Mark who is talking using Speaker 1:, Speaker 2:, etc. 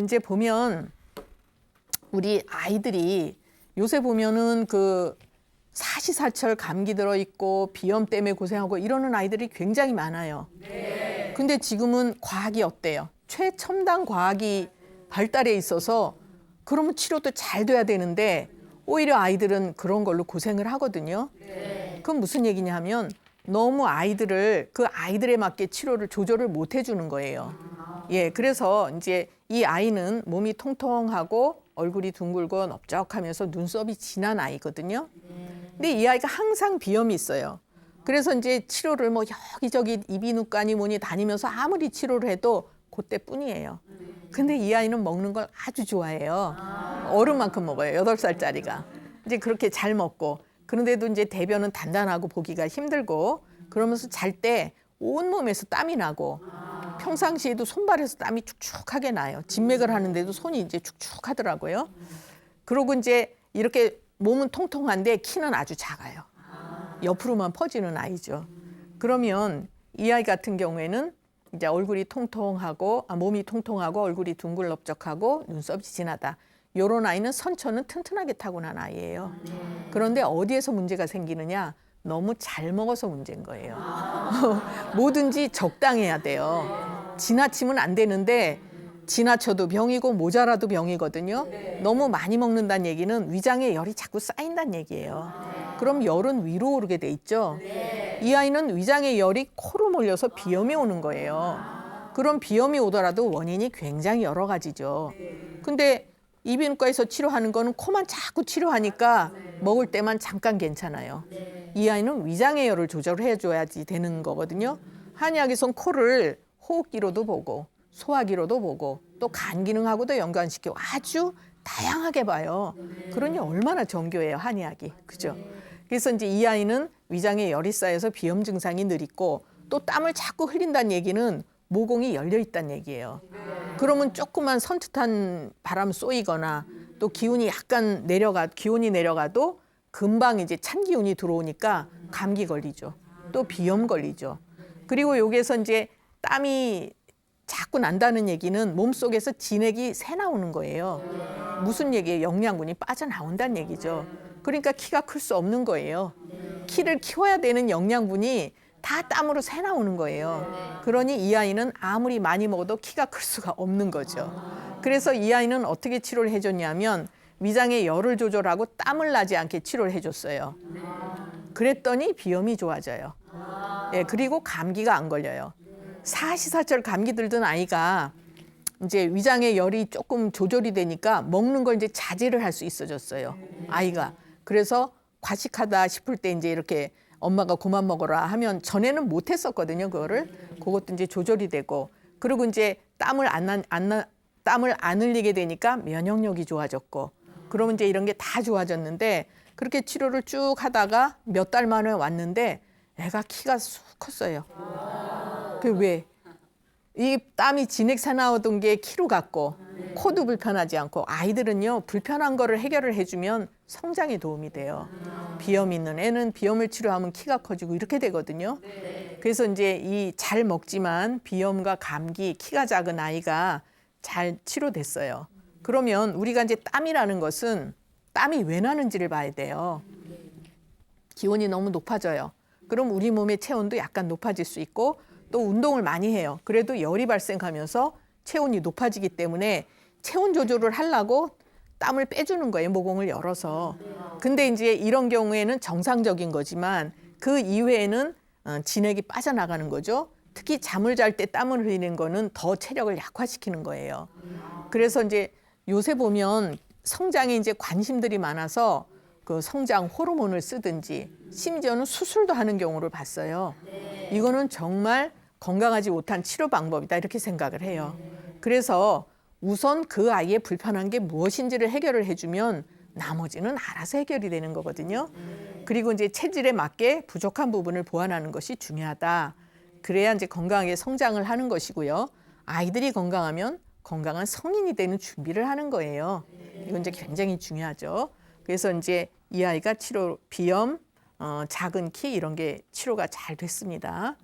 Speaker 1: 이제 보면 우리 아이들이 요새 보면은 그 사시사철 감기 들어 있고 비염 때문에 고생하고 이러는 아이들이 굉장히 많아요. 근데 지금은 과학이 어때요? 최첨단 과학이 발달해 있어서 그러면 치료도 잘 돼야 되는데 오히려 아이들은 그런 걸로 고생을 하거든요. 그건 무슨 얘기냐 하면 너무 아이들을 그 아이들에 맞게 치료를 조절을 못 해주는 거예요. 예, 그래서 이제 이 아이는 몸이 통통하고 얼굴이 둥글고 넓적하면서 눈썹이 진한 아이거든요. 근데 이 아이가 항상 비염이 있어요. 그래서 이제 치료를 뭐 여기저기 이비인후과니 뭐니 다니면서 아무리 치료를 해도 그때뿐이에요. 근데 이 아이는 먹는 걸 아주 좋아해요. 어른만큼 먹어요. 8살짜리가. 이제 그렇게 잘 먹고 그런데도 이제 대변은 단단하고 보기가 힘들고 그러면서 잘 때 온몸에서 땀이 나고 평상시에도 손발에서 땀이 축축하게 나요. 진맥을 하는데도 손이 이제 축축하더라고요. 그러고 이제 이렇게 몸은 통통한데 키는 아주 작아요. 옆으로만 퍼지는 아이죠. 그러면 이 아이 같은 경우에는 이제 얼굴이 통통하고 몸이 통통하고 얼굴이 둥글넓적하고 눈썹이 진하다. 이런 아이는 선천은 튼튼하게 타고난 아이예요. 그런데 어디에서 문제가 생기느냐? 너무 잘 먹어서 문제인 거예요. 뭐든지 적당해야 돼요. 지나치면 안 되는데 지나쳐도 병이고 모자라도 병이거든요. 너무 많이 먹는다는 얘기는 위장에 열이 자꾸 쌓인다는 얘기예요. 그럼 열은 위로 오르게 돼 있죠. 이 아이는 위장에 열이 코로 몰려서 비염이 오는 거예요. 그럼 비염이 오더라도 원인이 굉장히 여러 가지죠. 근데 이비인후과에서 치료하는 거는 코만 자꾸 치료하니까 먹을 때만 잠깐 괜찮아요. 이 아이는 위장의 열을 조절해줘야지 되는 거거든요. 한의학에선 코를 호흡기로도 보고 소화기로도 보고 또 간 기능하고도 연관시키고 아주 다양하게 봐요. 그러니 얼마나 정교해요, 한의학이. 그죠? 그래서 이제 이 아이는 위장에 열이 쌓여서 비염 증상이 늘 있고 또 땀을 자꾸 흘린다는 얘기는 모공이 열려 있다는 얘기예요. 그러면 조그만 선뜻한 바람 쏘이거나 또 기온이 내려가도 금방 이제 찬 기운이 들어오니까 감기 걸리죠. 또 비염 걸리죠. 그리고 여기에서 이제 땀이 자꾸 난다는 얘기는 몸속에서 진액이 새 나오는 거예요. 무슨 얘기예요? 영양분이 빠져나온다는 얘기죠. 그러니까 키가 클 수 없는 거예요. 키를 키워야 되는 영양분이 다 땀으로 새 나오는 거예요. 그러니 이 아이는 아무리 많이 먹어도 키가 클 수가 없는 거죠. 그래서 이 아이는 어떻게 치료를 해줬냐면 위장의 열을 조절하고 땀을 나지 않게 치료를 해줬어요. 그랬더니 비염이 좋아져요. 예, 그리고 감기가 안 걸려요. 사시사철 감기 들던 아이가 이제 위장의 열이 조금 조절이 되니까 먹는 걸 이제 자제를 할 수 있어졌어요. 아이가. 그래서 과식하다 싶을 때 이제 이렇게 엄마가 그만 먹어라 하면 전에는 못 했었거든요, 그거를. 그것도 이제 조절이 되고. 그리고 이제 땀을 안 흘리게 되니까 면역력이 좋아졌고. 그러면 이제 이런 게 다 좋아졌는데 그렇게 치료를 쭉 하다가 몇 달 만에 왔는데 애가 키가 쑥 컸어요. 그 왜? 이 땀이 진액 새 나오던 게 키로 갔고 코도 불편하지 않고 아이들은요 불편한 거를 해결을 해주면 성장에 도움이 돼요. 비염 있는 애는 비염을 치료하면 키가 커지고 이렇게 되거든요. 그래서 이제 이 잘 먹지만 비염과 감기, 키가 작은 아이가 잘 치료됐어요. 그러면 우리가 이제 땀이라는 것은 땀이 왜 나는지를 봐야 돼요. 기온이 너무 높아져요. 그럼 우리 몸의 체온도 약간 높아질 수 있고 또 운동을 많이 해요. 그래도 열이 발생하면서 체온이 높아지기 때문에 체온 조절을 하려고 땀을 빼주는 거예요. 모공을 열어서. 근데 이제 이런 경우에는 정상적인 거지만 그 이외에는 진액이 빠져나가는 거죠. 특히 잠을 잘 때 땀을 흘리는 거는 더 체력을 약화시키는 거예요. 그래서 이제 요새 보면 성장에 이제 관심들이 많아서 그 성장 호르몬을 쓰든지 심지어는 수술도 하는 경우를 봤어요. 이거는 정말 건강하지 못한 치료 방법이다 이렇게 생각을 해요. 그래서 우선 그 아이의 불편한 게 무엇인지를 해결을 해주면 나머지는 알아서 해결이 되는 거거든요. 그리고 이제 체질에 맞게 부족한 부분을 보완하는 것이 중요하다. 그래야 이제 건강하게 성장을 하는 것이고요. 아이들이 건강하면 건강한 성인이 되는 준비를 하는 거예요. 이건 이제 굉장히 중요하죠. 그래서 이제 이 아이가 비염, 작은 키 이런 게 치료가 잘 됐습니다.